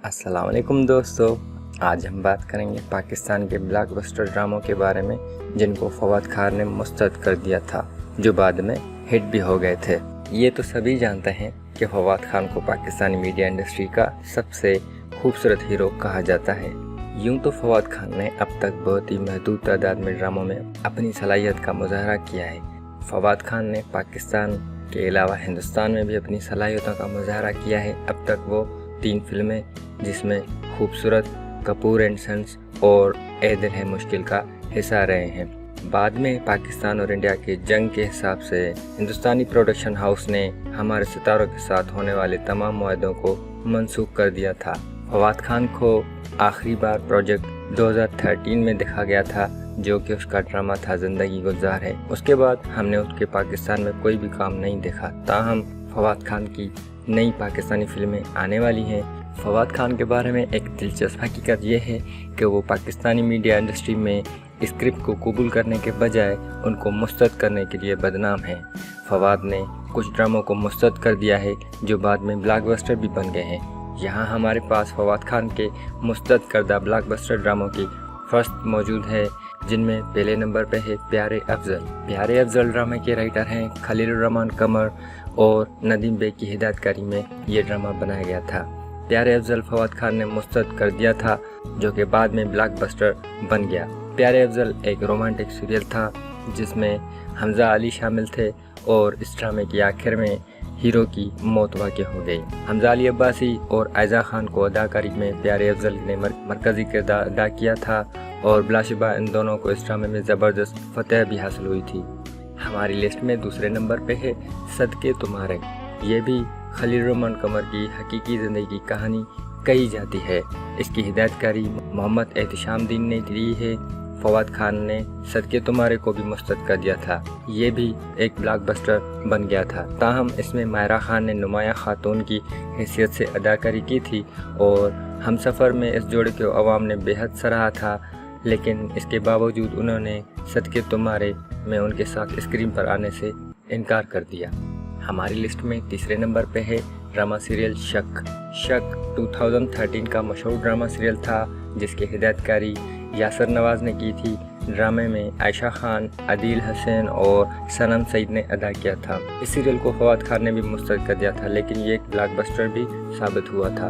अस्सलाम वालेकुम दोस्तों, आज हम बात करेंगे पाकिस्तान के ब्लॉकबस्टर ड्रामों के बारे में जिनको फवाद खान ने मुस्तरद कर दिया था, जो बाद में हिट भी हो गए थे। ये तो सभी जानते हैं कि फवाद खान को पाकिस्तानी मीडिया इंडस्ट्री का सबसे खूबसूरत हीरो कहा जाता है। यूँ तो फवाद खान ने अब तक बहुत ही महदूद तादाद में ड्रामों में अपनी सलाहियत का मुजाहरा किया है। फवाद खान ने पाकिस्तान के अलावा हिंदुस्तान में भी अपनी सलाहियतों का मुजाहरा किया है। अब तक वो 3 फिल्में, जिसमें खूबसूरत, कपूर एंड सन्स और ए दिल है मुश्किल का हिस्सा रहे हैं। बाद में पाकिस्तान और इंडिया की जंग के हिसाब से हिंदुस्तानी प्रोडक्शन हाउस ने हमारे सितारों के साथ होने वाले तमाम मुआहदों को मनसूख कर दिया था। फवाद खान को आखिरी बार प्रोजेक्ट 2013 में देखा गया था, जो कि उसका ड्रामा था ज़िंदगी गुलजार है। उसके बाद हमने उसके पाकिस्तान में कोई भी काम नहीं देखा। ताहम फवाद खान की नई पाकिस्तानी फिल्में आने वाली हैं। फवाद खान के बारे में एक दिलचस्प हकीकत यह है कि वो पाकिस्तानी मीडिया इंडस्ट्री में स्क्रिप्ट को कबूल करने के बजाय उनको मुस्तरद करने के लिए बदनाम है। फवाद ने कुछ ड्रामों को मुस्तरद कर दिया है जो बाद में ब्लॉकबस्टर भी बन गए हैं। यहाँ हमारे पास फवाद खान के मुस्तरद करदा ब्लॉकबस्टर ड्रामों की फहरिस्त मौजूद है, जिनमें पहले नंबर पे है प्यारे अफजल। प्यारे अफजल ड्रामे के राइटर हैं खलीलुर्रहमान कमर और नदीम बेग की हिदायतकारी में ये ड्रामा बनाया गया था। प्यारे अफजल फवाद खान ने मुस्तरद कर दिया था, जो कि बाद में ब्लॉकबस्टर बन गया। प्यारे अफजल एक रोमांटिक सीरियल था जिसमें हमजा अली शामिल थे और इस ड्रामे की आखिर में हीरो की मौत वाक़ हो गई। हमजा अली अब्बासी और आयजा खान को अदाकारी में प्यारे अफजल ने मरकज़ी किरदार अदा किया था और बिलाशुबा इन दोनों को इस ड्रामे में ज़बरदस्त फतह भी हासिल हुई थी। हमारी लिस्ट में दूसरे नंबर पे है सदके तुम्हारे। ये भी खलीलुर्रहमान कमर की हकीकी ज़िंदगी की कहानी कही जाती है। इसकी हिदायतकारी मोहम्मद एहतिशामुद्दीन ने दी है। फवाद खान ने सदके तुम्हारे को भी मुस्तरद कर दिया था। ये भी एक ब्लॉकबस्टर बन गया था। ताहम इसमें मायरा खान ने नुमाया खातून की हैसियत से अदाकारी की थी और हमसफ़र में इस जोड़े को अवाम ने बेहद सराहा था, लेकिन इसके बावजूद उन्होंने सदके तुम्हारे में उनके साथ स्क्रीन पर आने से इनकार कर दिया। हमारी लिस्ट में तीसरे नंबर पे है ड्रामा सीरियल शक। शक 2013 का मशहूर ड्रामा सीरियल था, जिसकी हिदायतकारी यासर नवाज़ ने की थी। ड्रामे में आयशा खान, आदिल हसन और सनम सईद ने अदा किया था। इस सीरियल को फवाद खान ने भी मुस्तरद कर दिया था, लेकिन ये एक ब्लॉकबस्टर भी साबित हुआ था।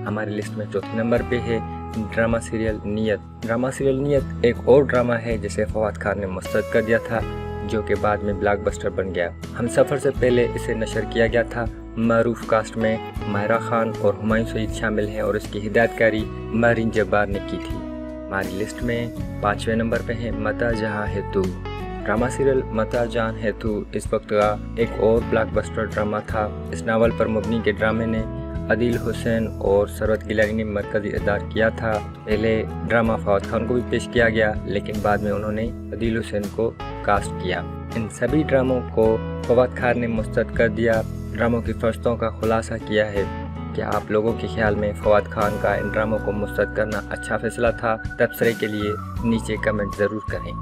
हमारी लिस्ट में चौथे नंबर पे है ड्रामा सीरियल नीयत। ड्रामा सीरियल नीयत एक और ड्रामा है जिसे फवाद खान ने मुस्तरद कर दिया था, जो कि बाद में ब्लॉकबस्टर बन गया। हमसफ़र से पहले इसे नशर किया गया था। मरूफ कास्ट में मायरा खान और हुमायूं सईद शामिल हैं और इसकी हिदायतकारी महरीन जब्बार ने की थी। हमारी लिस्ट में 5वें नंबर पे है मता जहाँ है तू। ड्रामा सीरियल मता जहाँ है तू इस वक्त का एक और ब्लॉकबस्टर ड्रामा था। इस नावल पर मबनी के ड्रामे ने आदिल हुसैन और सरवत गिलानी ने मरकज़ी किरदार किया था। पहले ड्रामा फवाद खान को भी पेश किया गया, लेकिन बाद में उन्होंने आदिल हुसैन को कास्ट किया। इन सभी ड्रामों को फवाद खान ने मुस्तरद कर दिया। ड्रामों की फहरिस्तों का खुलासा किया है। क्या आप लोगों के ख्याल में फवाद खान का इन ड्रामों को मुस्तरद करना अच्छा फैसला था? तबसरे के लिए नीचे कमेंट ज़रूर करें।